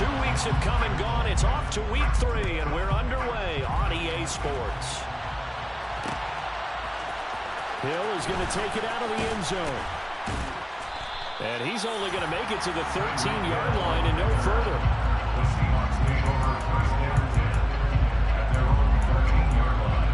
2 weeks have come and gone. It's off to week 3, and we're underway on EA Sports. Hill is going to take it out of the end zone. And he's only going to make it to the 13-yard line and no further. The Seahawks take over first down at their own 13-yard line.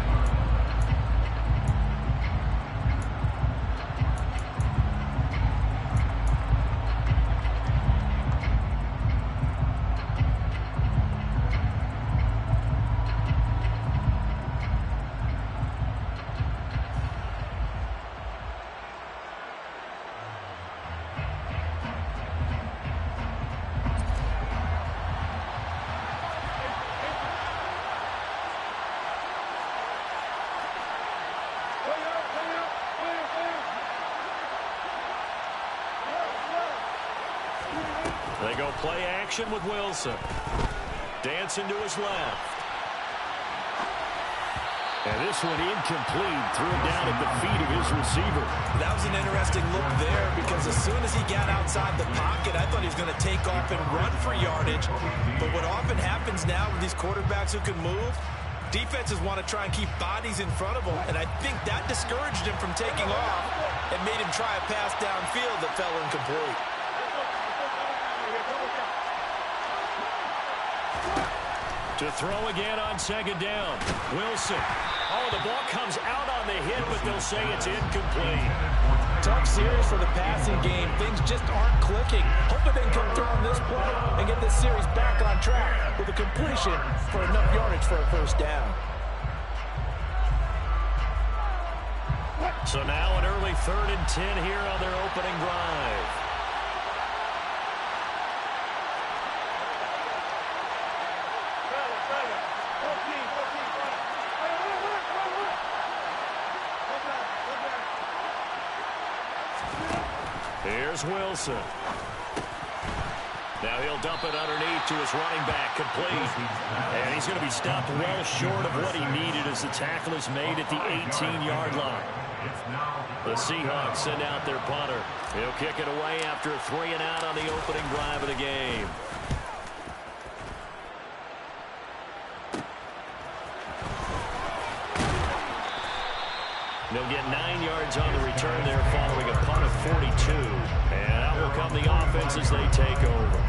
They go play action with Wilson. Dancing to his left. And this one incomplete. Threw it down at the feet of his receiver. That was an interesting look there because as soon as he got outside the pocket, I thought he was going to take off and run for yardage. But what often happens now with these quarterbacks who can move, defenses want to try and keep bodies in front of them. And I think that discouraged him from taking off and made him try a pass downfield that fell incomplete. To throw again on second down. Wilson. Oh, the ball comes out on the hit, but they'll say it's incomplete. Tough series for the passing game. Things just aren't clicking. Hoping they can come through on this play and get this series back on track with a completion for enough yardage for a first down. So now an early 3rd and 10 here on their opening drive. Here's Wilson. Now he'll dump it underneath to his running back, complete. And he's going to be stopped well short of what he needed as the tackle is made at the 18-yard line. The Seahawks send out their punter. He'll kick it away after a 3 and out on the opening drive of the game. They'll get 9 yards on the return there following a punt of 42. And out will come the offense as they take over.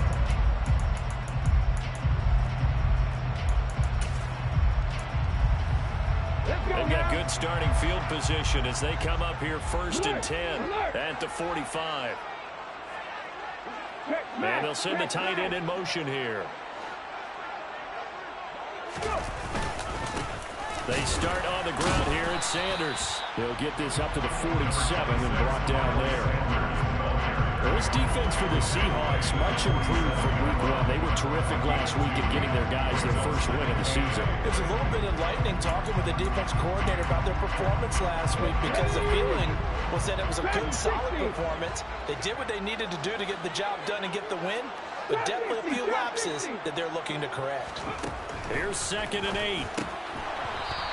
They've got good starting field position as they come up here 1st and 10 at the 45. And they'll send the tight end in motion here. They start on the ground here at Sanders. They'll get this up to the 47 and brought down there. Well, this defense for the Seahawks much improved from week 1. They were terrific last week in getting their guys their first win of the season. It's a little bit enlightening talking with the defense coordinator about their performance last week because the feeling was that it was a good, solid performance. They did what they needed to do to get the job done and get the win, but definitely a few lapses that they're looking to correct. Here's 2nd and 8.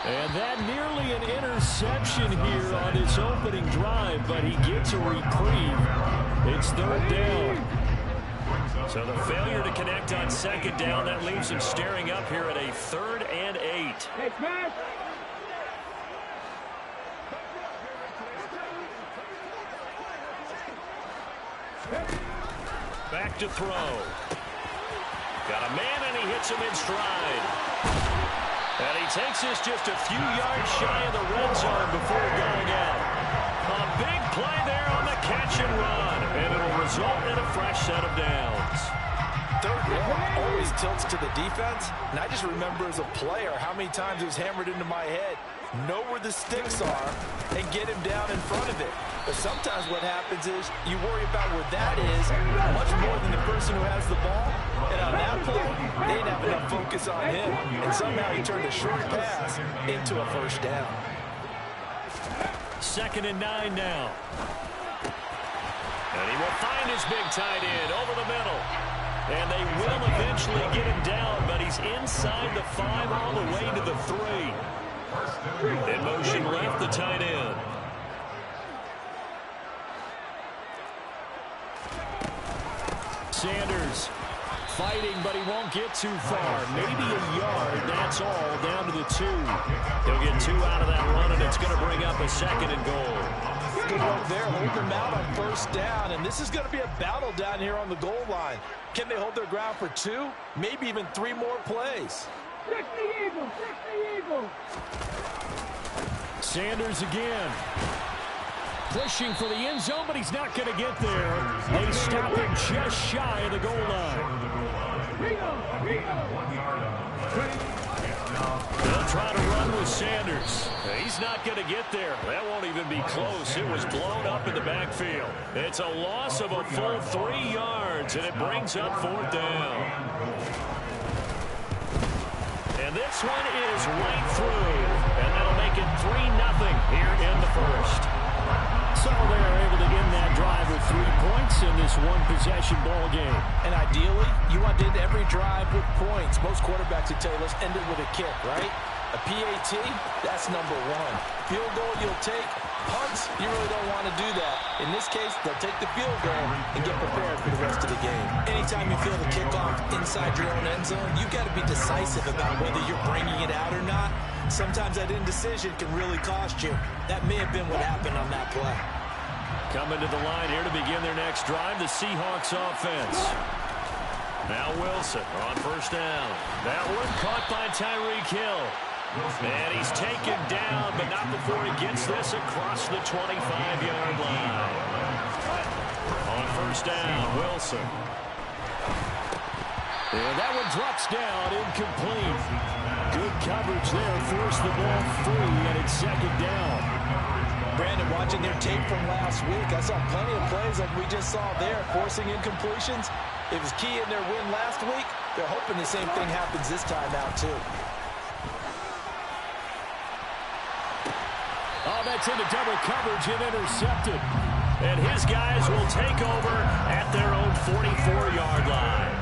And that nearly an interception here on his opening drive, but he gets a reprieve. It's 3rd down. So the failure to connect on 2nd down, that leaves him staring up here at a 3rd and 8. Back to throw. Got a man and he hits him in stride. And he takes this just a few yards shy of the red zone before going out. A big play there on the catch and run. And it'll result in a fresh set of downs. 3rd down always tilts to the defense. And I just remember as a player how many times it was hammered into my head. Know where the sticks are and get him down in front of it. But sometimes what happens is you worry about where that is much more than the person who has the ball. And on that play, they didn't have enough focus on him. And somehow he turned a short pass into a first down. 2nd and 9 now. And he will find his big tight end over the middle. And they will eventually get him down, but he's inside the 5 all the way to the 3. In motion left, the tight end. Sanders Fighting, but he won't get too far. Maybe a yard, that's all, down to the 2. He'll get 2 out of that run, and it's going to bring up a 2nd and goal. Good work there, holding them out on 1st down, and this is going to be a battle down here on the goal line. Can they hold their ground for 2, maybe even 3 more plays? Sanders again. Pushing for the end zone, but he's not going to get there. They stop him just shy of the goal line. They'll try to run with Sanders. He's not going to get there. That won't even be close. It was blown up in the backfield. It's a loss of a full 3 yards, and it brings up 4th down. And this one is right through, and that'll make it 3-0 here in the 1st. So they're able to end that drive with 3 points in this one-possession ball game. And ideally, you want to end every drive with points. Most quarterbacks would tell you, let's end it with a kick, right? A PAT, that's number 1. Field goal you'll take. Punts, you really don't want to do that. In this case, they'll take the field goal and get prepared for the rest of the game. Anytime you feel the kickoff inside your own end zone, you've got to be decisive about whether you're bringing it out or not. Sometimes that indecision can really cost you. That may have been what happened on that play. Coming to the line here to begin their next drive, the Seahawks offense. Now Wilson on 1st down. That one caught by Tyreek Hill. And he's taken down, but not before he gets this across the 25-yard line. On 1st down, Wilson. And that one drops down, incomplete. Good coverage there, forced the ball free, and it's 2nd down. Brandon, watching their tape from last week, I saw plenty of plays like we just saw there, forcing incompletions. It was key in their win last week. They're hoping the same thing happens this time out, too. Oh, that's into double coverage and intercepted. And his guys will take over at their own 44-yard line.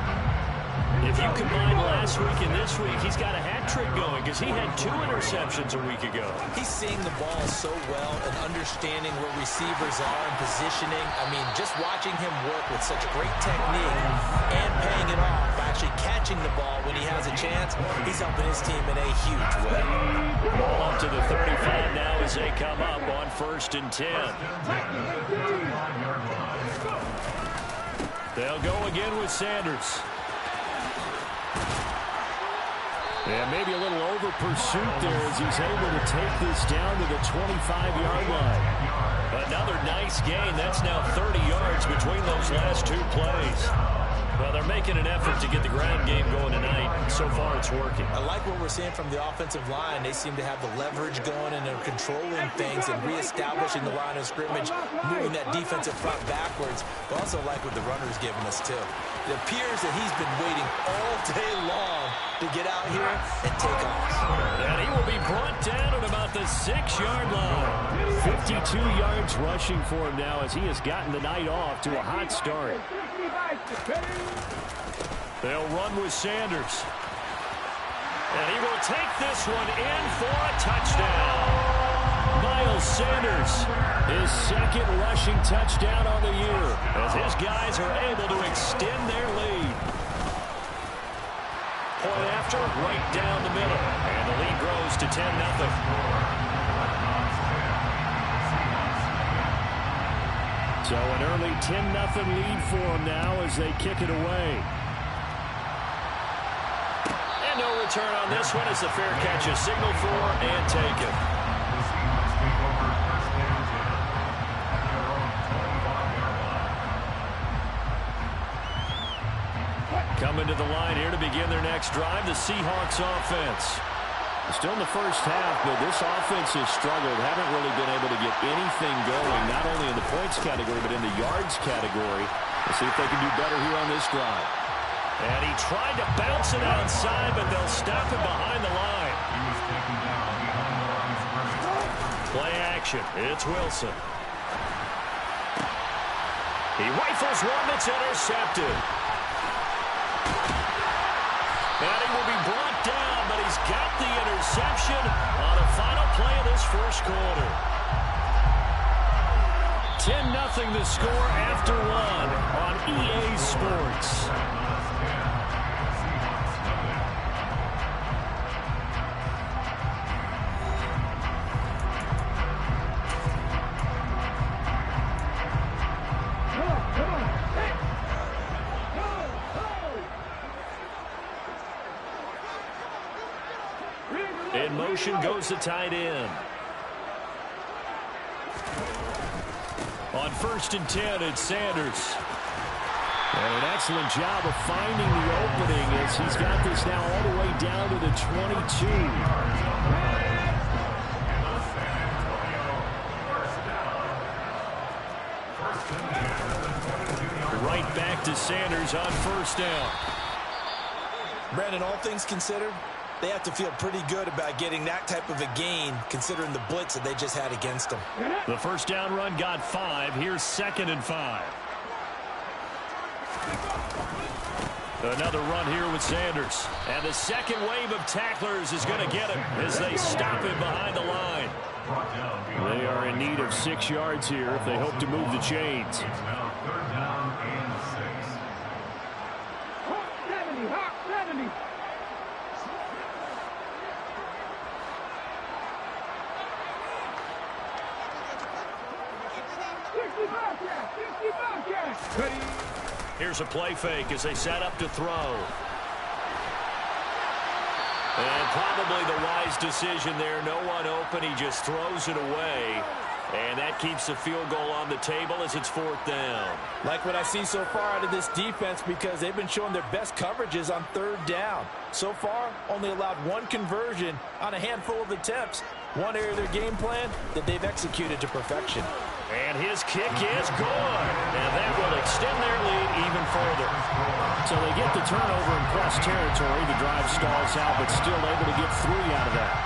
If you combine last week and this week, he's got a hat trick going because he had 2 interceptions a week ago. He's seeing the ball so well and understanding where receivers are and positioning. I mean, just watching him work with such great technique and paying it off by actually catching the ball when he has a chance, he's helping his team in a huge way. Ball up to the 35 now as they come up on 1st and 10. They'll go again with Sanders. And maybe a little over pursuit there as he's able to take this down to the 25-yard line. Another nice gain. That's now 30 yards between those last 2 plays. Well, they're making an effort to get the ground game going tonight. So far, it's working. I like what we're seeing from the offensive line. They seem to have the leverage going, and they're controlling things and reestablishing the line of scrimmage, moving that defensive front backwards. But also like what the runner's giving us, too. It appears that he's been waiting all day long to get out here and take off. And he will be brought down at about the 6-yard line. 52 yards rushing for him now as he has gotten the night off to a hot start. They'll run with Sanders. And he will take this one in for a touchdown. Miles Sanders, his 2nd rushing touchdown on the year, as his guys are able to extend their lead. Point after, right down the middle. And the lead grows to 10-0. So an early 10-0 lead for them now as they kick it away. And no return on this one as the fair catch is signaled for and taken. Coming to the line here to begin their next drive, the Seahawks offense. Still in the first half, but this offense has struggled. Haven't really been able to get anything going, not only in the points category, but in the yards category. Let's see if they can do better here on this drive. And he tried to bounce it outside, but they'll stop him behind the line. Play action. It's Wilson. He rifles one that's intercepted. And he will be brought down, but he's got the interception on the final play of this first quarter. 10-0 the score after 1 on EA Sports. motion goes the tight end. On 1st and 10, it's Sanders. And an excellent job of finding the opening as he's got this now all the way down to the 22. Right back to Sanders on 1st down. Brandon, all things considered, they have to feel pretty good about getting that type of a gain considering the blitz that they just had against them. The 1st down run got 5. Here's 2nd and 5. Another run here with Sanders. And the second wave of tacklers is going to get him as they stop him behind the line. They are in need of 6 yards here if they hope to move the chains. Now 3rd down and 6. Here's a play fake as they set up to throw. And probably the wise decision there. No one open. He just throws it away. And that keeps the field goal on the table as it's 4th down. Like what I see so far out of this defense because they've been showing their best coverages on 3rd down. So far, only allowed 1 conversion on a handful of attempts. One area of their game plan that they've executed to perfection. And his kick is good. And that will extend their lead even further. So they get the turnover in press territory. The drive stalls out, but still able to get 3 out of that.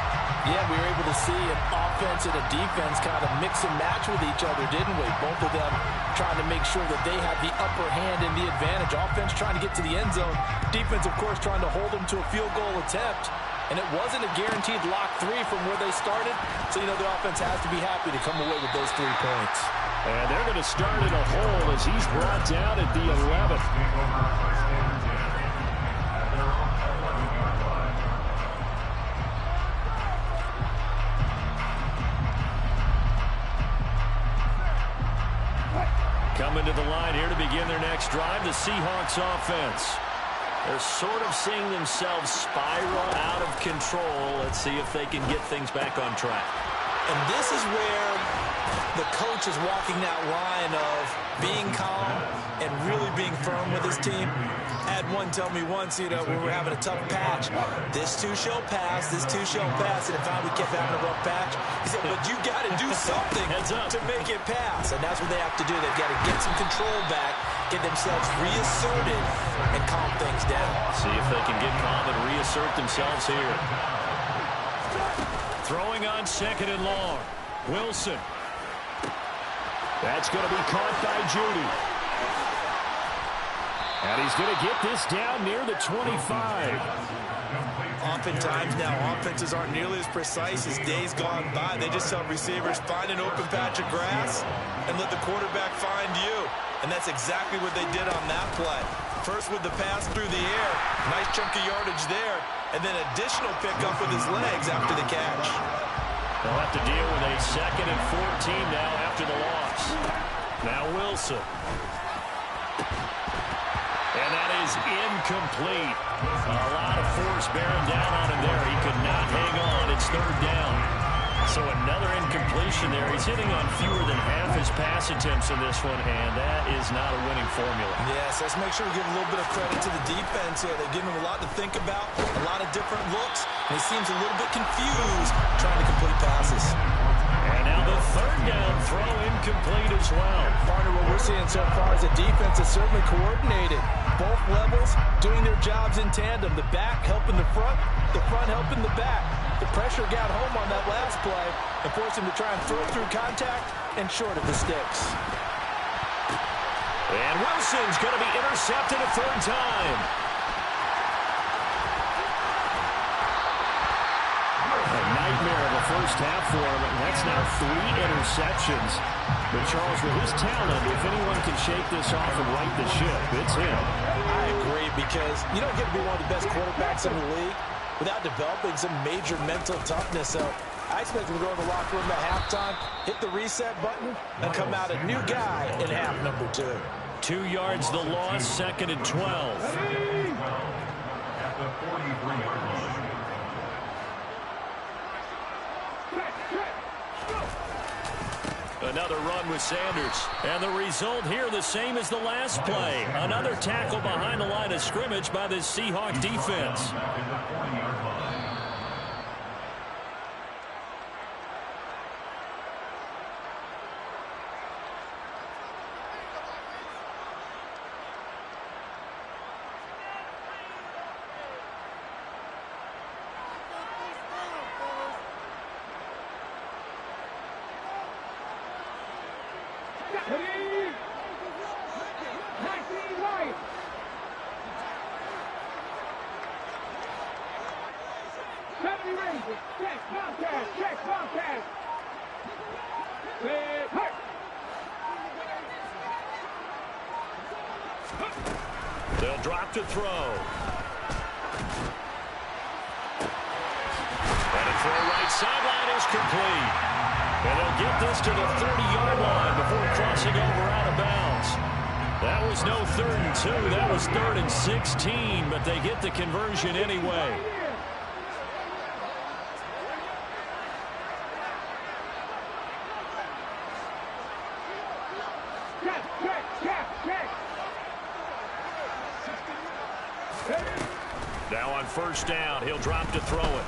Yeah, we were able to see an offense and a defense kind of mix and match with each other, didn't we? Both of them trying to make sure that they had the upper hand and the advantage. Offense trying to get to the end zone. Defense, of course, trying to hold them to a field goal attempt. And it wasn't a guaranteed lock 3 from where they started. So, you know, the offense has to be happy to come away with those 3 points. And they're going to start in a hole as he's brought down at the 11th. Coming to the line here to begin their next drive, the Seahawks offense. They're sort of seeing themselves spiral out of control. Let's see if they can get things back on track. And this is where the coach is walking that line of being calm and really being firm with his team. I had one tell me once, you know, when we were having a tough patch, this too shall pass, this too shall pass, and if we kept having a rough patch, he said, but you got to do something to make it pass, and that's what they have to do. They've got to get some control back, get themselves reasserted, and calm things down. See if they can get calm and reassert themselves here. Throwing on 2nd and long. Wilson. That's going to be caught by Judy. And he's going to get this down near the 25. Oftentimes now, offenses aren't nearly as precise as days gone by. They just tell receivers, find an open patch of grass and let the quarterback find you. And that's exactly what they did on that play. First with the pass through the air, nice chunk of yardage there, and then additional pickup with his legs after the catch. They'll have to deal with a 2nd and 14 now after the loss. Now Wilson. And that is incomplete. A lot of force bearing down on him there. He could not hang on. It's 3rd down. So another incompletion there. He's hitting on fewer than half his pass attempts in this one, and that is not a winning formula. Yes, let's make sure we give a little bit of credit to the defense here. They're giving him a lot to think about, a lot of different looks, and he seems a little bit confused trying to complete passes. And now the 3rd down throw incomplete as well. Partner, what we're seeing so far is the defense is certainly coordinated. Both levels doing their jobs in tandem. The back helping the front helping the back. The pressure got home on that last play and forced him to try and throw through contact and short of the sticks. And Wilson's going to be intercepted a 3rd time. A nightmare of a first half for him, and that's now 3 interceptions. But Charles, with his talent, if anyone can shake this off and right the ship, it's him. I agree, because you don't get to be one of the best quarterbacks in the league without developing some major mental toughness. So I expect him to go in the locker room at halftime, hit the reset button, and come out a new guy in half number 2. 2 yards the loss, 2nd and 12. At the 43-yard line. another run with Sanders. And the result here the same as the last play. Another tackle behind the line of scrimmage by this Seahawk defense. They'll drop to throw. And a throw right sideline is complete. And they'll get this to the 30-yard line before crossing over out of bounds. That was no 3rd and 2. That was 3rd and 16, but they get the conversion anyway. Now on 1st down, he'll drop to throw it.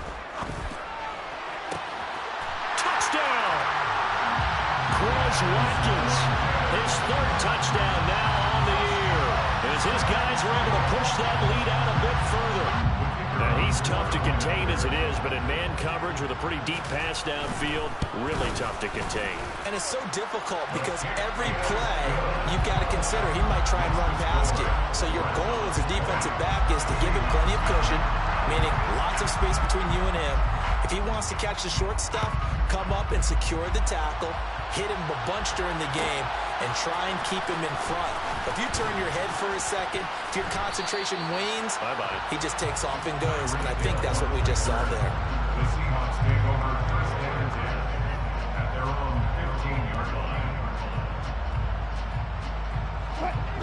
Touchdown! Quez Watkins, his 3rd touchdown now on the year, as his guys were able to push that lead out a bit further. Now, he's tough to contain as it is, but in man coverage with a pretty deep pass downfield, really tough to contain. And it's so difficult because every play you've got to consider he might try and run past you. So your goal as a defensive back is to give him plenty of cushion, meaning lots of space between you and him. If he wants to catch the short stuff, come up and secure the tackle, hit him a bunch during the game, and try and keep him in front. If you turn your head for a second, if your concentration wanes, he just takes off and goes, and I think that's what we just saw there. The Seahawks take over 1st and 10 at their own 15-yard line.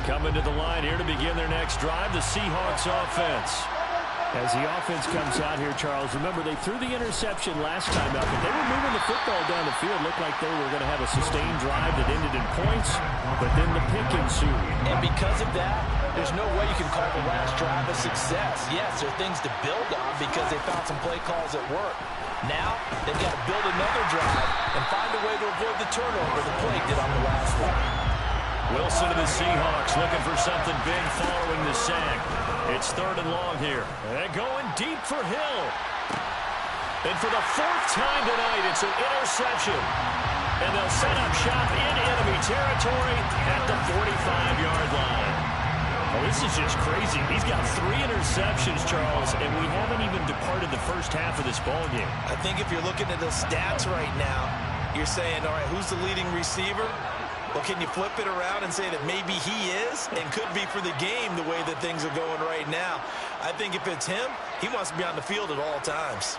Coming to the line here to begin their next drive, the Seahawks offense. As the offense comes out here, Charles, remember they threw the interception last time out, but they were moving the football down the field. Looked like they were going to have a sustained drive that ended in points, but then the pick ensued. And because of that, there's no way you can call the last drive a success. Yes, there are things to build on because they found some play calls that work. Now, they've got to build another drive and find a way to avoid the turnover the play did on the last one. Wilson to the Seahawks looking for something big following the sack. It's 3rd and long here. And going deep for Hill. And for the 4th time tonight, it's an interception. And they'll set up shop in enemy territory at the 45-yard line. Oh, this is just crazy. He's got 3 interceptions, Charles, and we haven't even departed the first half of this ballgame. I think if you're looking at the stats right now, you're saying, all right, who's the leading receiver? Well, can you flip it around and say that maybe he is and could be for the game the way that things are going right now? I think if it's him, he wants to be on the field at all times.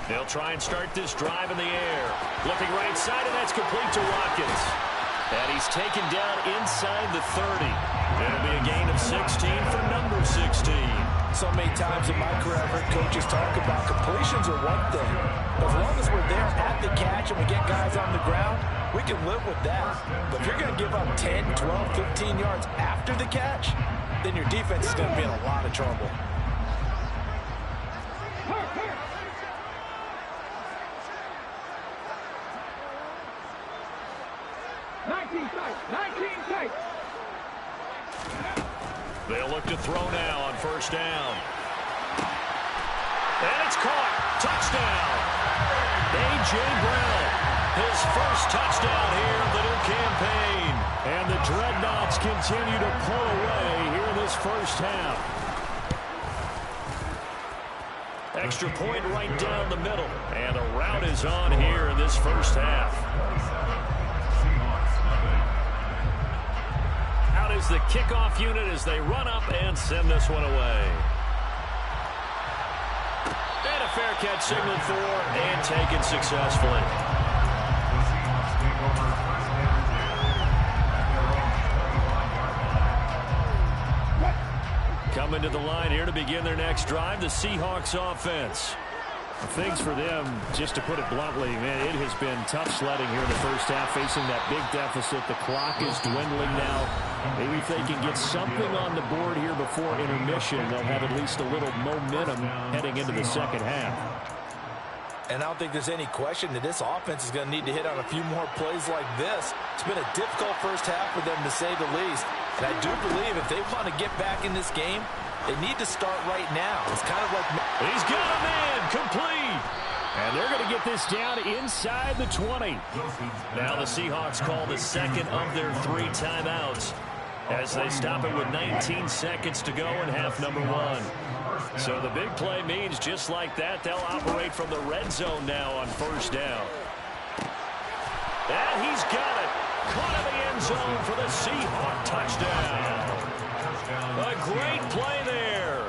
They'll try and start this drive in the air. Looking right side, and that's complete to Watkins. And he's taken down inside the 30. It'll be a gain of 16 for number 16. So many times in my career, I've heard coaches talk about completions are one thing. As long as we're there at the catch and we get guys on the ground, we can live with that. But if you're going to give up 10, 12, 15 yards after the catch, then your defense is going to be in a lot of trouble. They'll look to throw now on 1st down. And it's caught. Touchdown. A.J. Brown, his first touchdown here in the new campaign. And the Dreadnoughts continue to pull away here in this first half. Extra point right down the middle. And a rout is on here in this first half. Out is the kickoff unit as they run up and send this one away. And a fair catch signaled for and taken successfully. The Seahawks take over 1st and 10 at their own 31-yard line. Coming to the line here to begin their next drive, the Seahawks offense. Things for them, just to put it bluntly, man, it has been tough sledding here in the first half, facing that big deficit. The clock is dwindling now. Maybe if they can get something on the board here before intermission, they'll have at least a little momentum heading into the second half. And I don't think there's any question that this offense is going to need to hit on a few more plays like this. It's been a difficult first half for them, to say the least. And I do believe if they want to get back in this game, they need to start right now. It's kind of like... He's got a man, complete. And they're going to get this down inside the 20. Now the Seahawks call the second of their 3 timeouts as they stop it with 19 seconds to go in half number 1. So the big play means just like that, they'll operate from the red zone now on first down. And he's got it. Caught in the end zone for the Seahawk touchdown. A great play there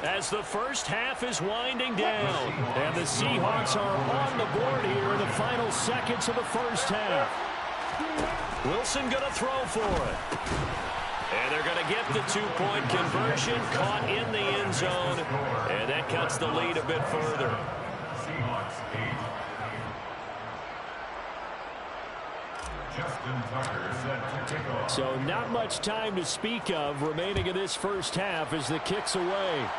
as the first half is winding down. And the Seahawks are on the board here in the final seconds of the first half. Wilson going to throw for it. And they're going to get the 2-point conversion, caught in the end zone. And that cuts the lead a bit further. So not much time to speak of remaining in this first half as the kick's away.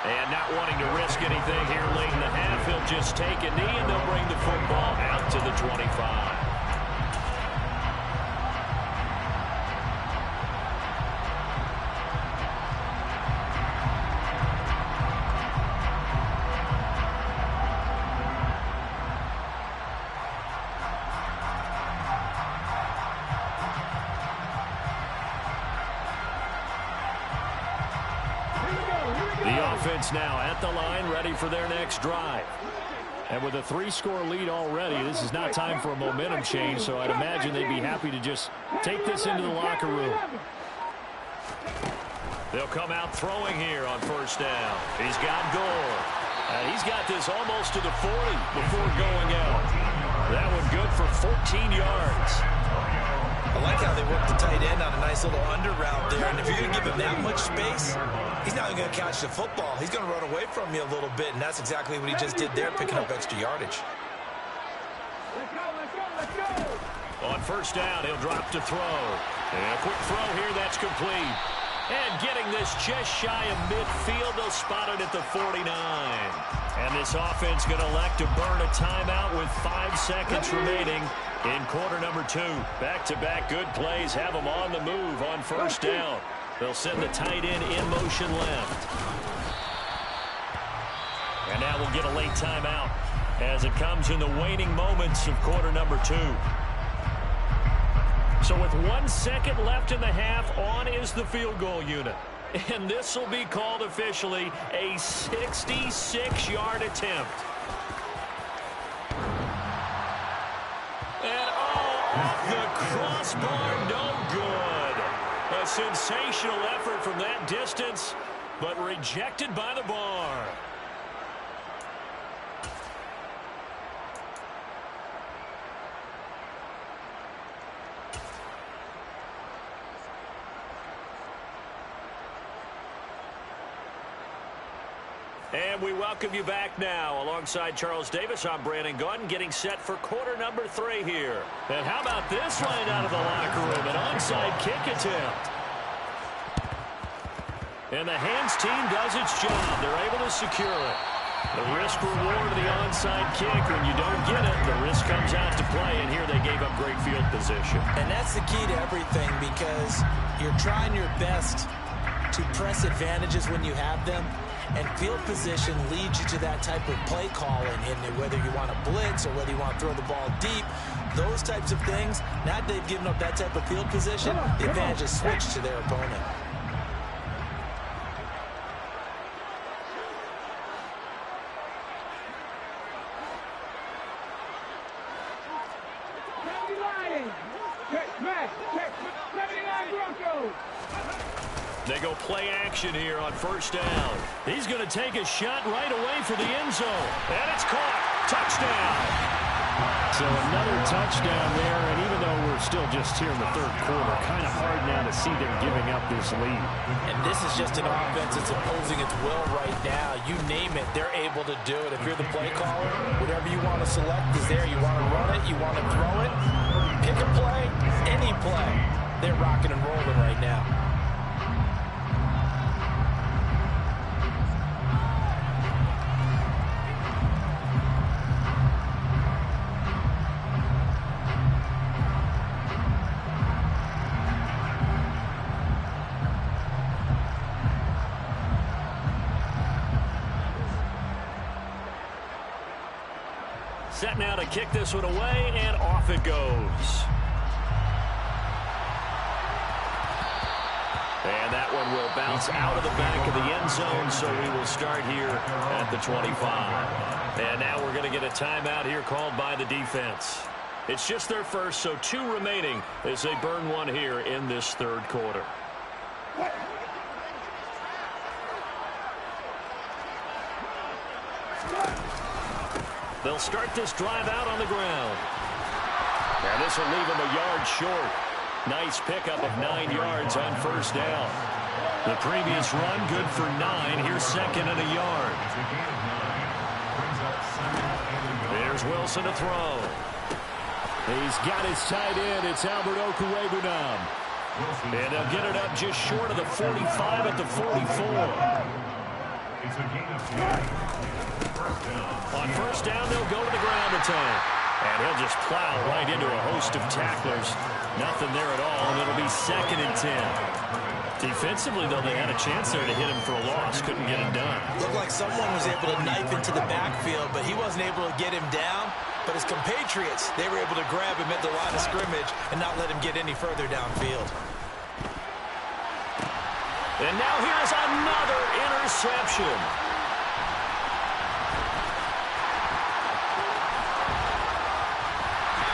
And not wanting to risk anything here late in the half, he'll just take a knee and they'll bring the football out to the 25. Now at the line, ready for their next drive. And with a 3-score lead already, this is not time for a momentum change, so I'd imagine they'd be happy to just take this into the locker room. They'll come out throwing here on first down. He's got Gore. He's got this almost to the 40 before going out. That one good for 14 yards. I like how they work the tight end on a nice little under route there. And if you're going to give him that much space, he's not even going to catch the football. He's going to run away from you a little bit, and that's exactly what he just did there, picking up extra yardage. On first down, he'll drop to throw. And a quick throw here, that's complete. And getting this just shy of midfield, they'll spot it at the 49. And this offense going to elect to burn a timeout with 5 seconds remaining in quarter number 2. Back-to-back good plays have them on the move on first down. They'll send the tight end in motion left. And now we'll get a late timeout as it comes in the waning moments of quarter number 2. So with 1 second left in the half, on is the field goal unit. And this will be called officially a 66-yard attempt. And off the crossbar, no good. A sensational effort from that distance, but rejected by the bar. And we welcome you back now. Alongside Charles Davis, I'm Brandon Gaudin, getting set for quarter number 3 here. And how about this line out of the locker room? An onside kick attempt. And the hands team does its job. They're able to secure it. The risk-reward of the onside kick, when you don't get it, the risk comes out to play, and here they gave up great field position. And that's the key to everything, because you're trying your best to press advantages when you have them. And field position leads you to that type of play calling, and whether you want to blitz or whether you want to throw the ball deep, those types of things. Now that they've given up that type of field position, the advantage is switched to their opponent. They go play action here on first down. He's going to take a shot right away for the end zone. And it's caught. Touchdown. So another touchdown there, and even though we're still just here in the third quarter, kind of hard now to see them giving up this lead. And this is just an offense that's imposing its will right now. You name it, they're able to do it. If you're the play caller, whatever you want to select is there. You want to run it, you want to throw it, pick a play, any play. They're rocking and rolling right now. Set now to kick this one away, and off it goes. And that one will bounce out of the back of the end zone, so we will start here at the 25. And now we're going to get a timeout here called by the defense. It's just their first, so 2 remaining as they burn one here in this third quarter. They'll start this drive out on the ground. And this will leave them a yard short. Nice pickup of 9 yards on first down. The previous run good for 9. Here's second and a yard. There's Wilson to throw. He's got his tight end. It's Albert Okwuegbunam. And they'll get it up just short of the 45 at the 44. On first down, they'll go to the ground attack. And he'll just plow right into a host of tacklers. Nothing there at all, and it'll be second and 10. Defensively, though, they had a chance there to hit him for a loss. Couldn't get it done. Looked like someone was able to knife into the backfield, but he wasn't able to get him down. But his compatriots, they were able to grab him at the line of scrimmage and not let him get any further downfield. And now here's another interception.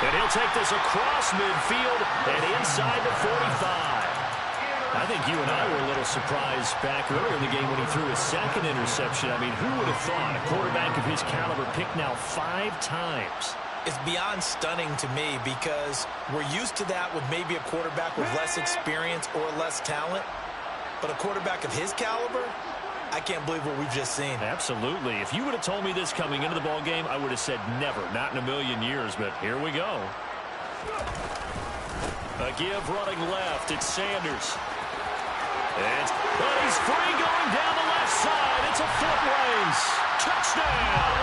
And he'll take this across midfield and inside the 45. I think you and I were a little surprised back earlier in the game when he threw his second interception. I mean, who would have thought a quarterback of his caliber picked now 5 times? It's beyond stunning to me because we're used to that with maybe a quarterback with less experience or less talent. But a quarterback of his caliber, I can't believe what we've just seen. Absolutely. If you would have told me this coming into the ball game, I would have said never, not in a million years, but here we go. A give running left. It's Sanders. But he's free going down the left side. It's a foot race. Touchdown.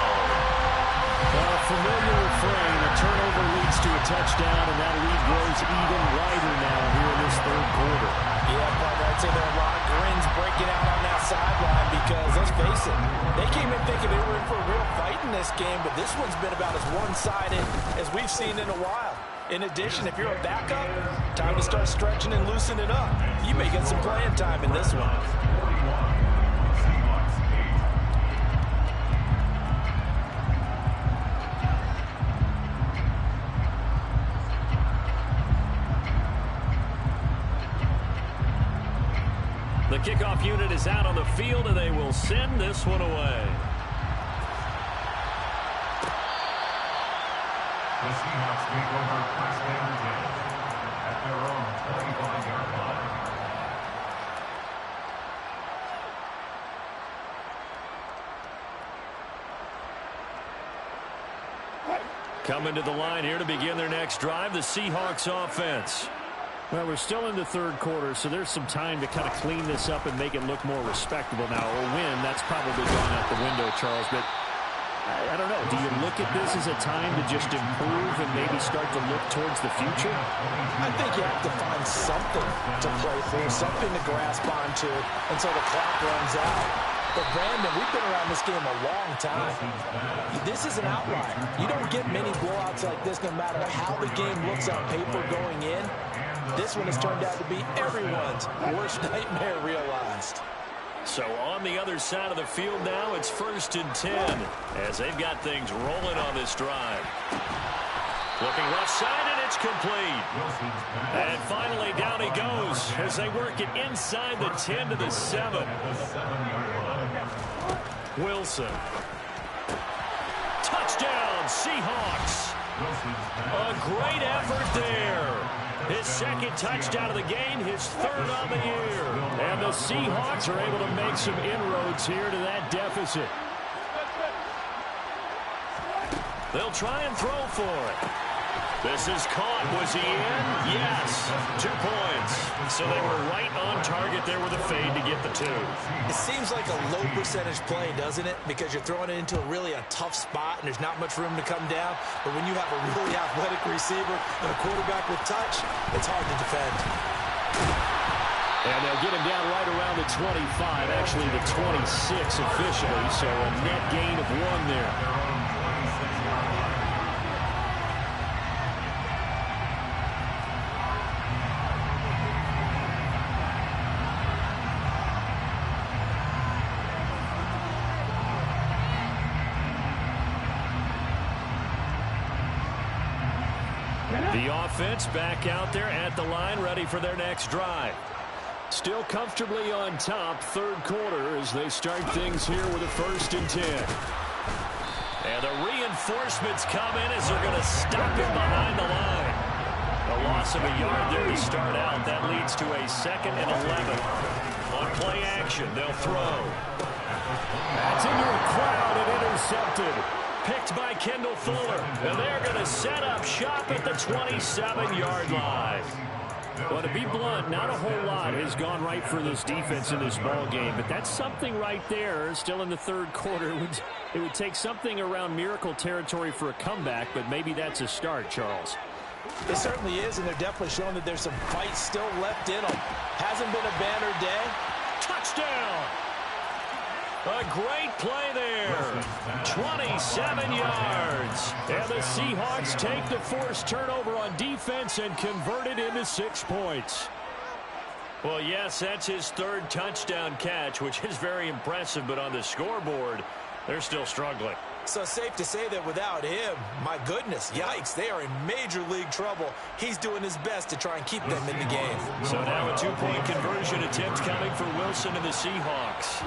A familiar refrain. A turnover leads to a touchdown, and that lead grows even wider now here in this third quarter. Yeah, but I'd say there are a lot of grins breaking out on that sideline because, let's face it, they came in thinking they were in for a real fight in this game, but this one's been about as one-sided as we've seen in a while. In addition, if you're a backup, time to start stretching and loosening up. You may get some playing time in this one. The kickoff unit is out on the field, and they will send this one away. The Seahawks take over first down 10 at their own 45-yard line. Coming to the line here to begin their next drive, the Seahawks offense. Well, we're still in the third quarter, so there's some time to kind of clean this up and make it look more respectable now. A win, that's probably gone out the window, Charles, but I don't know. Do you look at this as a time to just improve and maybe start to look towards the future? I think you have to find something to play for, something to grasp onto until the clock runs out. But, Brandon, we've been around this game a long time. This is an outlier. You don't get many blowouts like this no matter how the game looks on paper going in. This one has turned out to be everyone's worst nightmare realized. So on the other side of the field now, it's 1st and 10 as they've got things rolling on this drive. Looking left side, and it's complete. And finally, down he goes as they work it inside the 10 to the 7. Wilson. Touchdown, Seahawks. A great effort there. His second touchdown of the game, his third on the year. And the Seahawks are able to make some inroads here to that deficit. They'll try and throw for it. This is caught. Was he in? Yes. 2 points. So they were right on target there with a fade to get the 2. It seems like a low percentage play, doesn't it? Because you're throwing it into a tough spot and there's not much room to come down. But when you have a really athletic receiver and a quarterback with touch, it's hard to defend. And they'll get him down right around the 25, actually the 26 officially. So a net gain of 1 there. The offense back out there at the line, ready for their next drive. Still comfortably on top, third quarter, as they start things here with a 1st and 10. And the reinforcements come in as they're going to stop him behind the line. A loss of a yard there to start out. That leads to a 2nd and 11. On play action, they'll throw. That's into a crowd and intercepted. Picked by Kendall Fuller. And they're going to set up shop at the 27-yard line. Well, to be blunt, not a whole lot has gone right for this defense in this ball game, but that's something right there. Still in the third quarter, it would take something around miracle territory for a comeback, but maybe that's a start, Charles. It certainly is, and they're definitely showing that there's some fight still left in them. Hasn't been a banner day. Touchdown! A great play there. 27 yards. And the Seahawks take the forced turnover on defense and convert it into 6 points. Well, yes, that's his 3rd touchdown catch, which is very impressive, but on the scoreboard, they're still struggling. So safe to say that without him, my goodness, yikes, they are in major league trouble. He's doing his best to try and keep them in the game. So now a 2-point conversion attempt coming for Wilson and the Seahawks.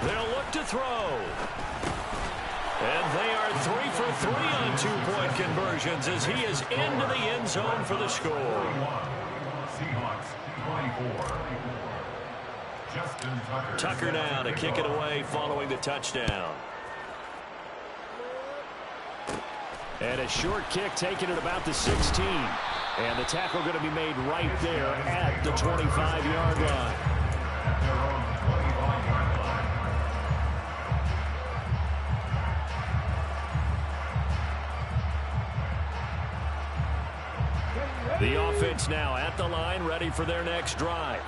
They'll look to throw. And they are 3 for 3 on 2-point conversions as he is into the end zone for the score. Seahawks 24. Justin Tucker. Tucker now to kick it away following the touchdown. And a short kick taken at about the 16. And the tackle going to be made right there at the 25-yard line. At their own 25-yard line. The offense now at the line, ready for their next drive.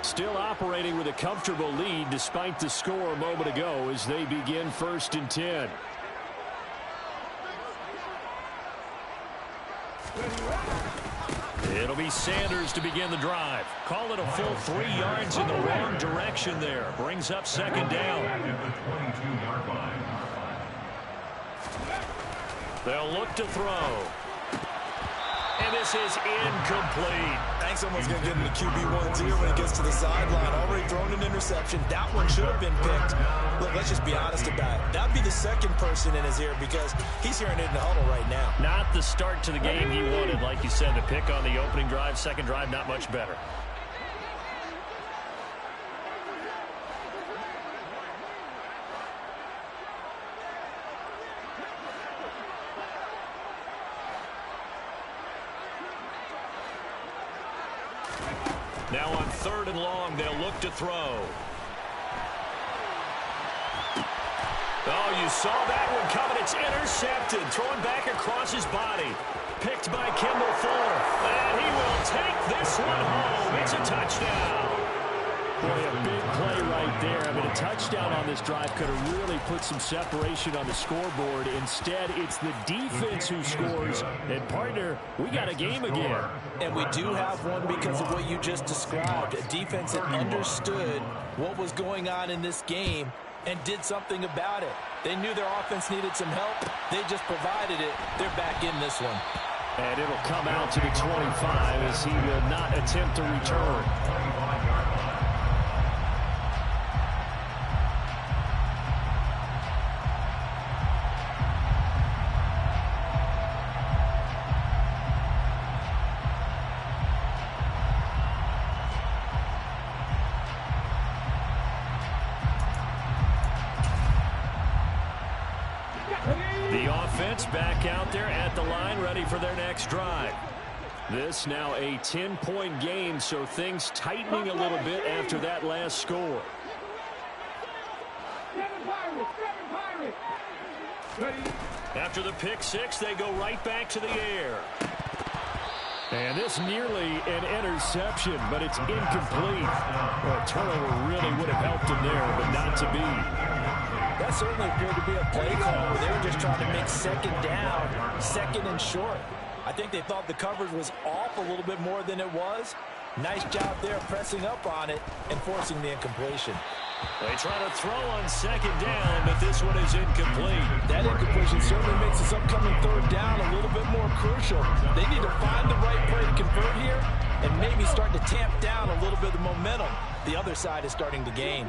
Still operating with a comfortable lead despite the score a moment ago as they begin 1st and 10. It'll be Sanders to begin the drive. Call it a full 3 yards in the wrong direction there. Brings up 2nd down. At the 22-yard line. They'll look to throw. And this is incomplete. I think someone's going to get into QB1 here when he gets to the sideline. Already thrown an interception. That one should have been picked. Look, let's just be honest about it. That would be the second person in his ear because he's hearing it in the huddle right now. Not the start to the game he wanted. Like you said, the pick on the opening drive, second drive, not much better. Now on 3rd and long, they'll look to throw. Oh, you saw that one coming. It's intercepted. Throwing back across his body. Picked by Kendall Fuller. And he will take this one home. It's a touchdown. Boy, a big play right there. I mean, a touchdown on this drive could have really put some separation on the scoreboard. Instead, it's the defense who scores. And, partner, we got a game again. And we do have one because of what you just described. A defense that understood what was going on in this game and did something about it. They knew their offense needed some help. They just provided it. They're back in this one. And it'll come out to the 25 as he will not attempt to return. defense back out there at the line, ready for their next drive. This now a 10-point game, so things tightening a little bit after that last score. After the pick six, they go right back to the air. And this nearly an interception, but it's incomplete. Well, a turnover really would have helped him there, but not to be. That certainly appeared to be a play call where they were just trying to make second down, second and short. I think they thought the coverage was off a little bit more than it was. Nice job there pressing up on it and forcing the incompletion. They try to throw on second down, but this one is incomplete. That incompletion certainly makes this upcoming third down a little bit more crucial. They need to find the right play to convert here and maybe start to tamp down a little bit of momentum the other side is starting to gain.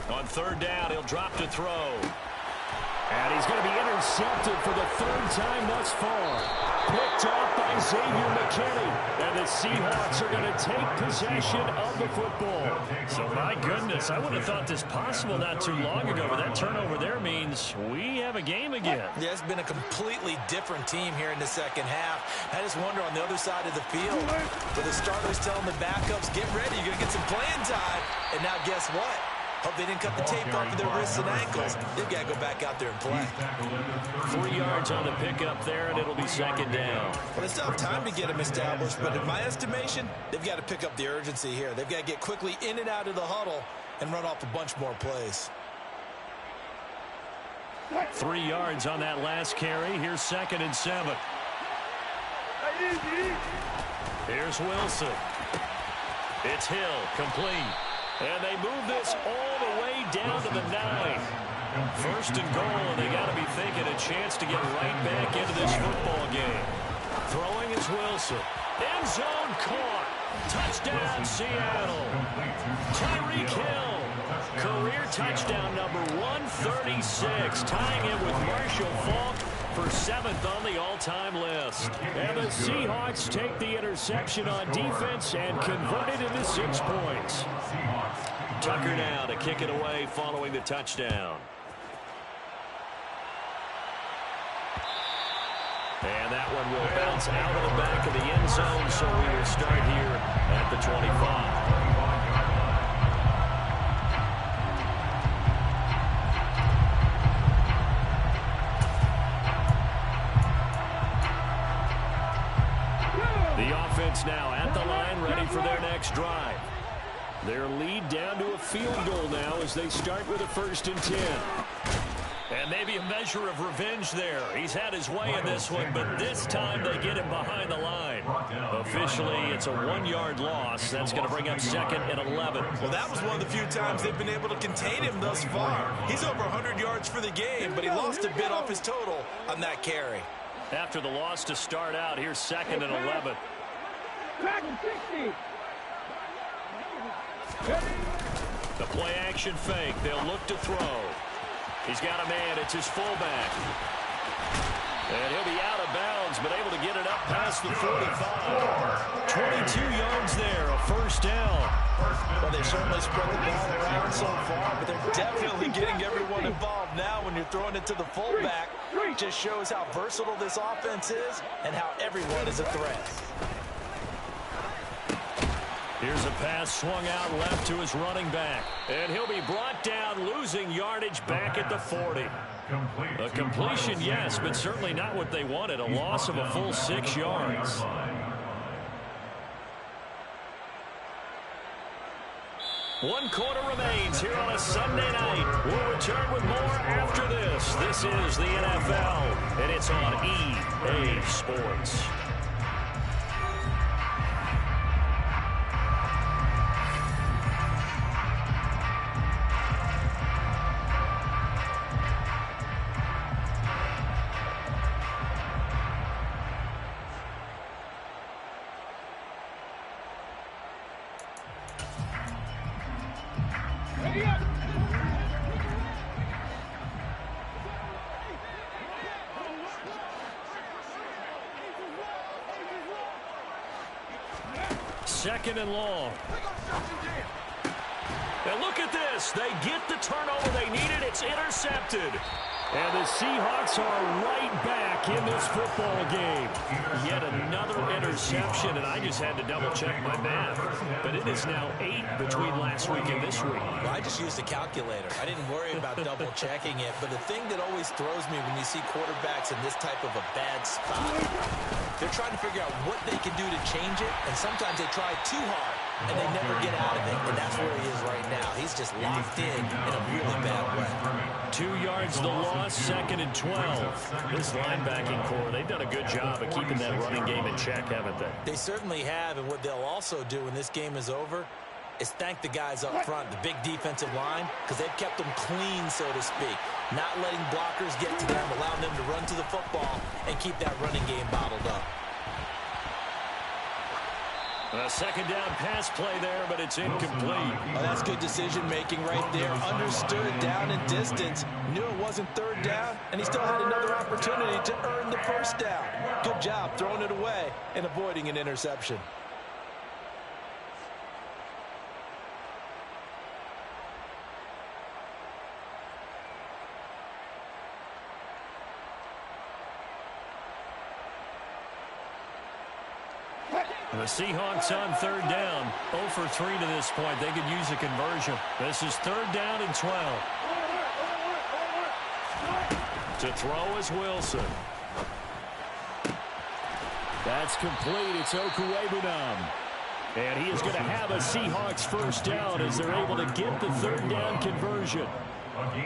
On third down, he'll drop to throw. And he's going to be intercepted for the third time thus far. Picked off by Xavier McKinney. And the Seahawks are going to take possession of the football. So, my goodness, I would have thought this possible not too long ago, but that turnover there means we have a game again. Yeah, it's been a completely different team here in the second half. I just wonder on the other side of the field, where the starters telling the backups, get ready, you're going to get some playing time. And now guess what? Hope they didn't cut the tape off of their wrists and ankles. They've got to go back out there and play. 3 yards on the pickup there, and it'll be second down. Well, they still have time to get them established, but in my estimation, they've got to pick up the urgency here. They've got to get quickly in and out of the huddle and run off a bunch more plays. 3 yards on that last carry. Here's 2nd and 7. Here's Wilson. It's Hill, complete. And they move this all the way down to the 9. 1st and goal, and they got to be thinking a chance to get right back into this football game. Throwing is Wilson. End zone caught. Touchdown, Seattle. Tyreek Hill. Career touchdown number 136, tying it with Marshall Faulk for 7th on the all-time list. And the Seahawks take the interception on defense and convert it into 6 points. Tucker now to kick it away following the touchdown. And that one will bounce out of the back of the end zone, so we will start here at the 25. The offense now at the line, ready for their next drive. Their lead down to a field goal now as they start with a 1st and 10. And maybe a measure of revenge there. He's had his way in this one, but this time they get him behind the line. Officially, it's a 1-yard loss. That's going to bring up 2nd and 11. Well, that was one of the few times they've been able to contain him thus far. He's over 100 yards for the game, but he lost a bit off his total on that carry. After the loss to start out, here's 2nd and 11. The play action fake. They'll look to throw. He's got a man. It's his fullback. And he'll be out of bounds, but able to get it up past the 45. 22 yards there, a 1st down. Well, they certainly spread the ball around so far, but they're definitely getting everyone involved now when you're throwing it to the fullback. It just shows how versatile this offense is and how everyone is a threat. Here's a pass swung out left to his running back. And he'll be brought down, losing yardage back at the 40. A completion, yes, but certainly not what they wanted. A loss of a full 6 yards. One quarter remains here on a Sunday night. We'll return with more after this. This is the NFL, and it's on EA Sports. Second and long. And look at this. They get the turnover they needed. It's intercepted. And the Seahawks are right back in this football game. Yet another interception, and I just had to double-check my math. But it is now 8 between last week and this week. Well, I just used a calculator. I didn't worry about double-checking it. But the thing that always throws me when you see quarterbacks in this type of a bad spot, they're trying to figure out what they can do to change it, and sometimes they try too hard, and they never get out of it. And that's where he is right now. He's just locked in a really bad way. 2 yards the loss, 2nd and 12. This linebacking core, they've done a good job of keeping that running game in check, haven't they? They certainly have, and what they'll also do when this game is over is thank the guys up front, the big defensive line, because they've kept them clean, so to speak. Not letting blockers get to them, allowing them to run to the football and keep that running game bottled up. A second down pass play there, but it's incomplete. Oh, that's good decision-making right there. Understood down and distance. Knew it wasn't third down, and he still had another opportunity to earn the first down. Good job throwing it away and avoiding an interception. The Seahawks on third down. 0 for 3 to this point. They could use a conversion. This is third down and 12. To throw is Wilson. That's complete. It's Okuwebunam. And he is going to have a Seahawks first down as they're able to get the third down conversion.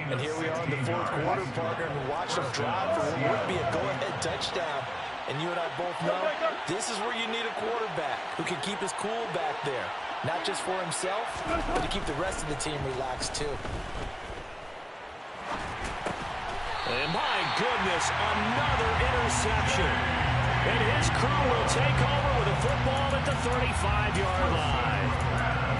And here we are in the fourth quarter, partner, and watch them drive for what would be a go-ahead touchdown. And you and I both know this is where you need a quarterback who can keep his cool back there. Not just for himself, but to keep the rest of the team relaxed too. And my goodness, another interception. And his crew will take over with a football at the 35-yard line.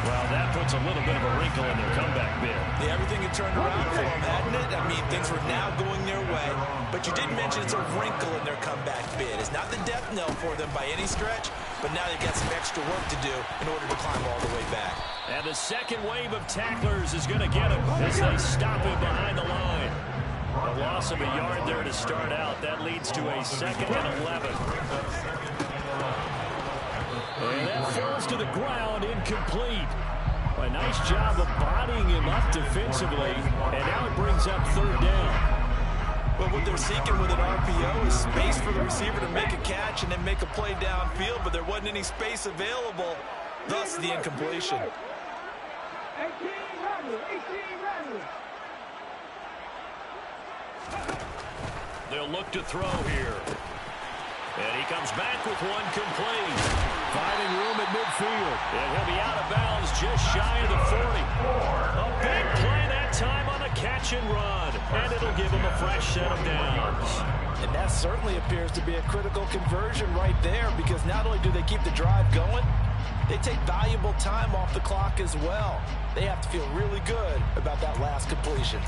Well, that puts a little bit of a wrinkle in their comeback bid. Yeah, everything had turned around for them, hadn't it? I mean, things were now going their way. But you did mention it's a wrinkle in their comeback bid. It's not the death knell for them by any stretch, but now they've got some extra work to do in order to climb all the way back. And the second wave of tacklers is going to get him as they stop him behind the line. A loss of a yard there to start out. That leads to a 2nd and 11. And that falls to the ground, incomplete. A nice job of bodying him up defensively, and now it brings up third down. Well, what they're seeking with an RPO is space for the receiver to make a catch and then make a play downfield, but there wasn't any space available, thus the incompletion. They'll look to throw here. And he comes back with one complete. Finding room at midfield. And he'll be out of bounds just shy of the 40. A big play that time on a catch and run. And it'll give him a fresh set of downs. And that certainly appears to be a critical conversion right there, because not only do they keep the drive going, they take valuable time off the clock as well. They have to feel really good about that last completion.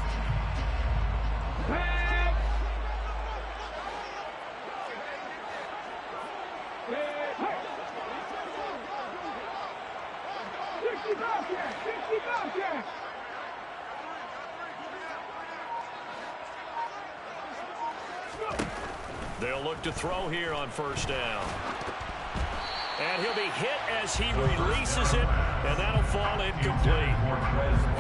They'll look to throw here on first down. And he'll be hit as he releases it, and that'll fall incomplete.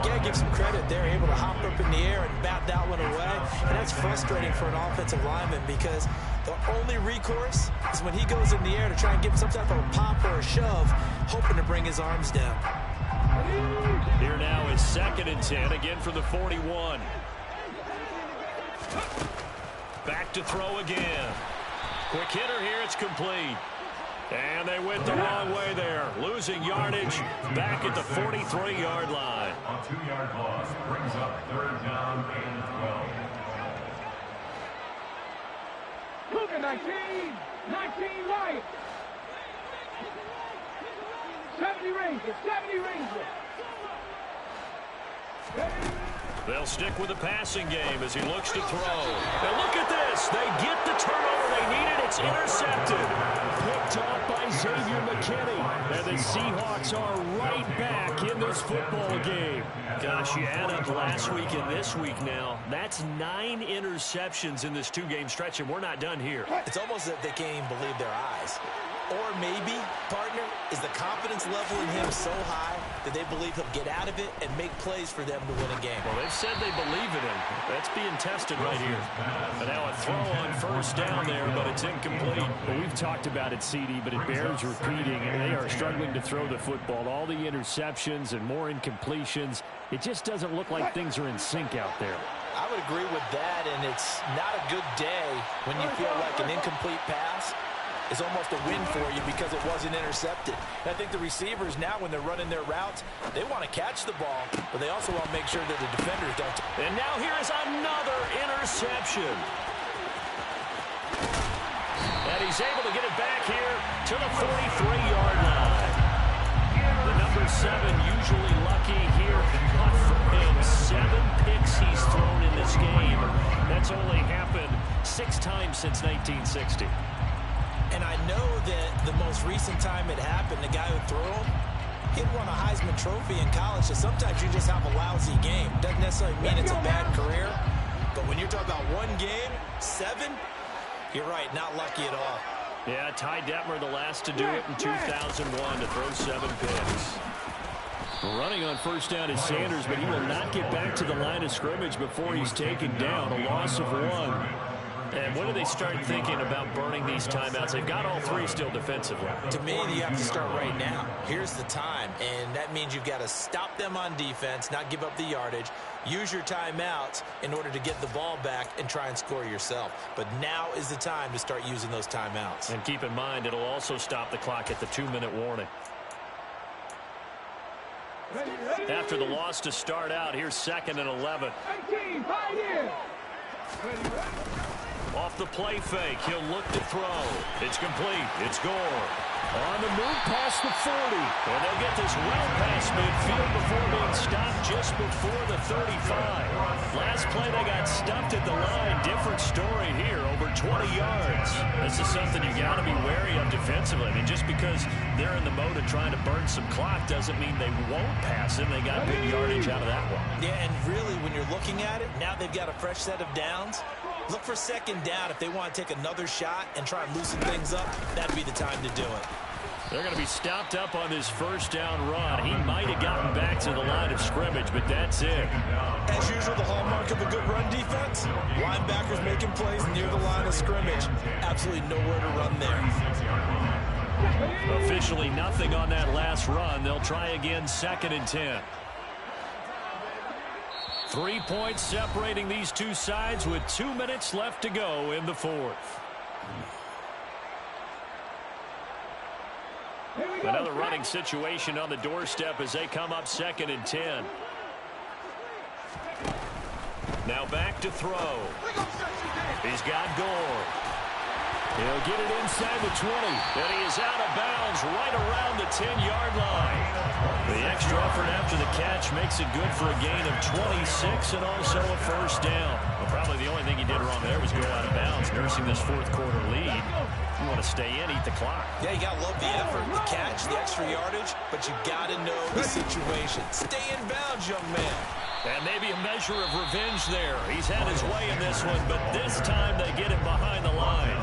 You gotta give some credit. They're able to hop up in the air and bat that one away. And that's frustrating for an offensive lineman, because the only recourse is when he goes in the air to try and give some type of a pop or a shove, hoping to bring his arms down. Here now is 2nd and 10, again for the 41. Back to throw again. Quick hitter here, it's complete. And they went the wrong way there, losing yardage back at the 43-yard line. A 2-yard loss brings up third down and 12. Cougar 19 right. 70 Rangers. They'll stick with the passing game as he looks to throw. And look at this. They get the turnover they needed. It's intercepted. Picked off by Xavier McKinney. And the Seahawks are right back in this football game. Gosh, you add up last week and this week now. That's 9 interceptions in this 2-game stretch, and we're not done here. It's almost as if they can't even believe their eyes. Or maybe, partner, is the confidence level in him so high that they believe he'll get out of it and make plays for them to win a game. Well, they've said they believe in him. That's being tested right here. And now a throw on first down there, but it's incomplete. Well, we've talked about it, CD, but it bears repeating. They are struggling to throw the football. All the interceptions and more incompletions. It just doesn't look like things are in sync out there. I would agree with that, and it's not a good day when you feel like an incomplete pass is almost a win for you because it wasn't intercepted. And I think the receivers now, when they're running their routes, they want to catch the ball, but they also want to make sure that the defenders don't. And now here is another interception. And he's able to get it back here to the 43-yard line. The number 7 usually lucky here. But for him, 7 picks he's thrown in this game. That's only happened 6 times since 1960. And I know that the most recent time it happened, the guy who threw him, he'd won a Heisman Trophy in college, so sometimes you just have a lousy game. Doesn't necessarily mean it's a bad career, but when you're talking about 1 game, 7, you're right, not lucky at all. Yeah, Ty Detmer the last to do it in 2001 to throw 7 picks. Running on first down is Sanders, but he will not get back to the line of scrimmage before he's taken down, a loss of 1. And when do they start thinking about burning these timeouts? They've got all 3 still defensively. To me, you have to start right now. Here's the time, and that means you've got to stop them on defense, not give up the yardage, use your timeouts in order to get the ball back and try and score yourself. But now is the time to start using those timeouts. And keep in mind, it'll also stop the clock at the 2-minute warning. After the loss to start out, here's 2nd and 11. 19, right here. Off the play fake, he'll look to throw. It's complete. It's Gore. On the move past the 40. And they'll get this well past midfield before being stopped just before the 35. Last play, they got stuffed at the line. Different story here, over 20 yards. This is something you got to be wary of defensively. I mean, just because they're in the mode of trying to burn some clock doesn't mean they won't pass it. They got good yardage out of that one. Yeah, and really, when you're looking at it, now they've got a fresh set of downs. Look for 2nd down. If they want to take another shot and try and loosen things up, that'd be the time to do it. They're going to be stopped up on this first down run. He might have gotten back to the line of scrimmage, but that's it. As usual, the hallmark of a good run defense, linebackers making plays near the line of scrimmage. Absolutely nowhere to run there. Officially nothing on that last run. They'll try again 2nd and 10. 3 points separating these two sides with 2 minutes left to go in the 4th. Another running situation on the doorstep as they come up 2nd and 10. Now back to throw. He's got Gore. He'll get it inside the 20. And he is out of bounds right around the 10-yard line. The extra effort after the catch makes it good for a gain of 26 and also a first down. Well, probably the only thing he did wrong there was go out of bounds, nursing this 4th quarter lead. You want to stay in, eat the clock. Yeah, you got to love the effort, the catch, the extra yardage, but you got to know the situation. Stay in bounds, young man. And maybe a measure of revenge there. He's had his way in this one, but this time they get him behind the line.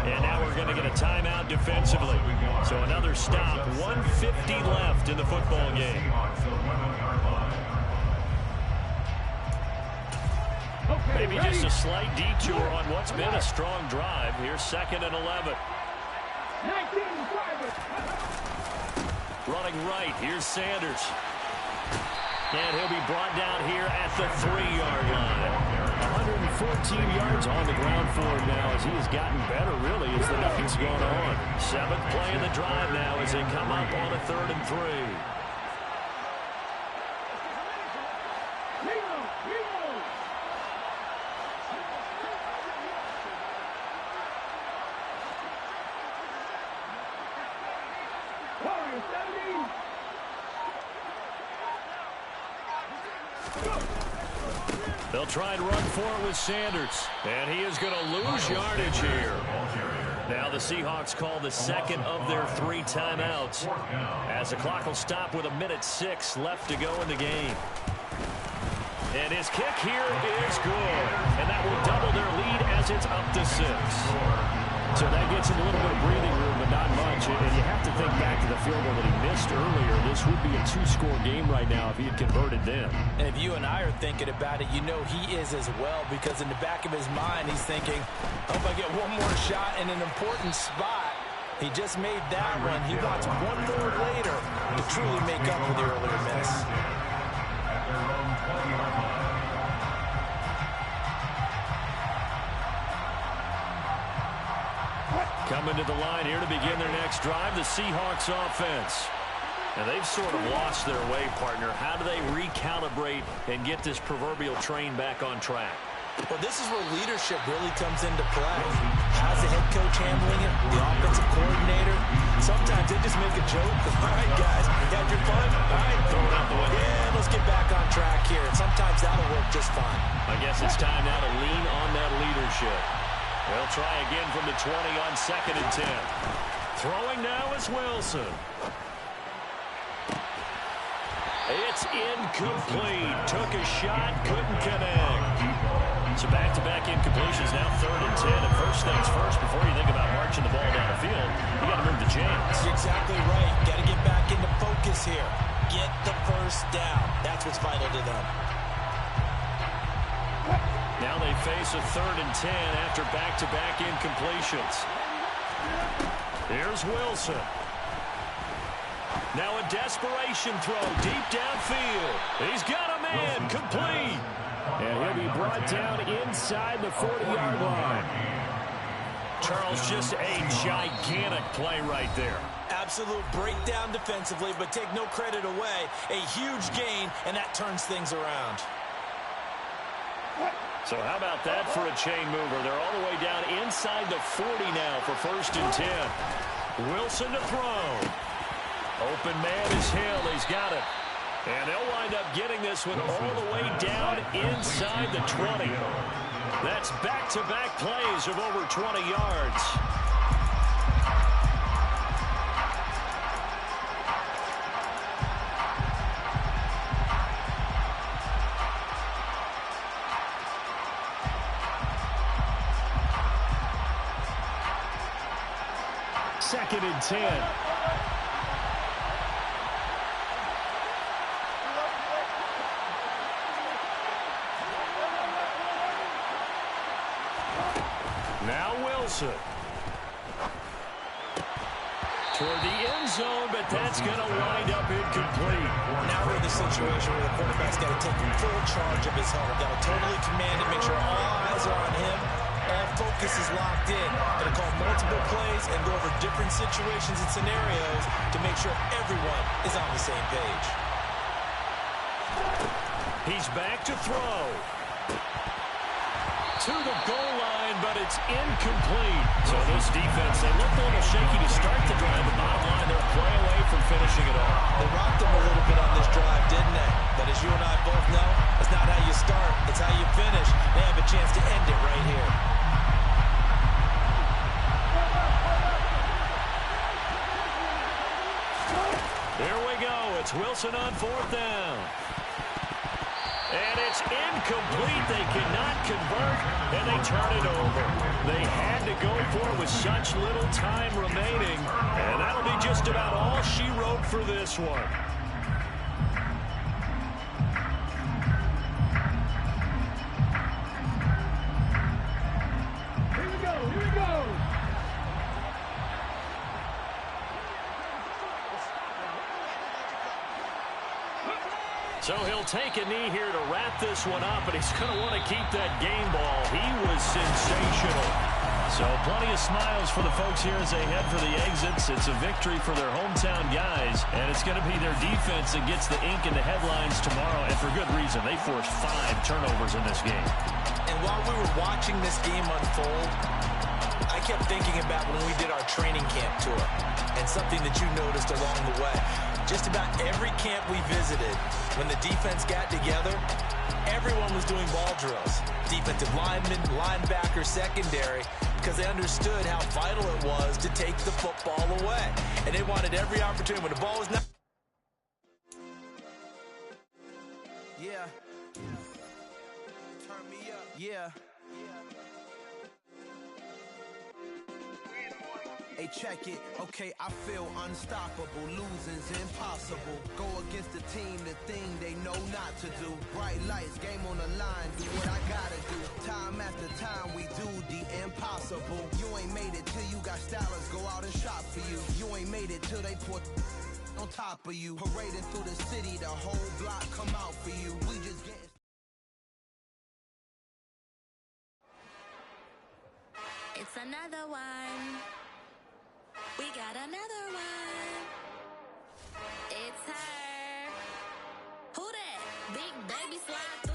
And now we're going to get a timeout defensively. So another stop, 1:50 left in the football game. Maybe just a slight detour on what's been a strong drive. Here's 2nd and 11. 19, Running right, here's Sanders. And he'll be brought down here at the 3-yard line. 114 yards on the ground for him now as he has gotten better, really, as the night's gone on. 7th play in the drive now as they come up on a 3rd and 3. They'll try and run for it with Sanders. And he is going to lose yardage here. Now the Seahawks call the second of their 3 timeouts, as the clock will stop with 1:06 left to go in the game. And his kick here is good. And that will double their lead as it's up to 6. So that gets him a little bit of breathing room, but not much. And you have to think back to the field goal that he missed earlier. This would be a 2-score game right now if he had converted then. And if you and I are thinking about it, you know he is as well, because in the back of his mind, he's thinking, I hope I get one more shot in an important spot. He just made that one. He wants one more later to truly make up for the earlier miss. At their own 20-yard line. Coming to the line here to begin their next drive, the Seahawks offense. And they've sort of lost their way, partner. How do they recalibrate and get this proverbial train back on track? Well, this is where leadership really comes into play. How's the head coach handling it? The offensive coordinator? Sometimes they just make a joke. All right, guys, you had your fun? All right, throw it out the way. Yeah, let's get back on track here. And sometimes that'll work just fine. I guess it's time now to lean on that leadership. They'll try again from the 20 on 2nd and 10. Throwing now is Wilson. It's incomplete. Took a shot, couldn't connect. So back-to-back incompletions, now 3rd and 10. And first things first, before you think about marching the ball down the field, you got to move the chains. You're exactly right. Got to get back into focus here. Get the first down. That's what's vital to them. Now they face a 3rd and 10 after back-to-back incompletions. Here's Wilson. Now a desperation throw deep downfield. He's got a man, complete. And he'll be brought down inside the 40-yard line. Charles, just a gigantic play right there. Absolute breakdown defensively, but take no credit away. A huge gain, and that turns things around. So how about that for a chain mover? They're all the way down inside the 40 now for 1st and 10. Wilson to throw. Open man is Hill. He's got it. And they'll wind up getting this one all the way down inside the 20. That's back-to-back plays of over 20 yards. Second and 10. Now Wilson. Toward the end zone, but that's going to wind up incomplete. Now we're in the situation where the quarterback's got to take full charge of his helmet. Got to totally command it, make sure all eyes are on him. All focus is locked in. Going to call multiple plays and go over different situations and scenarios to make sure everyone is on the same page. He's back to throw. To the goal line, but it's incomplete. So this defense, they looked a little shaky to start the drive, but bottom line, they're a play away from finishing it off. They rocked them a little bit on this drive, didn't they? But as you and I both know, it's not how you start, it's how you finish. They have a chance to end it right here. Here we go. It's Wilson on 4th down. And it's incomplete. They cannot convert, and they turn it over. They had to go for it with such little time remaining, and that'll be just about all she wrote for this one. Here we go, here we go. So he'll take a knee here to wrap this one up, and he's going to want to keep that game ball. He was sensational. So plenty of smiles for the folks here as they head for the exits. It's a victory for their hometown guys, and it's going to be their defense that gets the ink in the headlines tomorrow, and for good reason. They forced 5 turnovers in this game. And while we were watching this game unfold, I kept thinking about when we did our training camp tour, and something that you noticed along the way. Just about every camp we visited, When the defense got together, everyone was doing ball drills. Defensive linemen, linebacker, secondary, because they understood how vital it was to take the football away. And they wanted every opportunity. When the ball was not... Yeah. Turn me up. Yeah. Hey, check it. Okay, I feel unstoppable. Losing's impossible. Go against the team, the thing they know not to do. Bright lights, game on the line. Do what I gotta do. Time after time, we do the impossible. You ain't made it till you got stylists go out and shop for you. You ain't made it till they put on top of you. Parading through the city, the whole block come out for you. We just getting... It's another one. We got another one. It's her. Who that? Big baby slide through.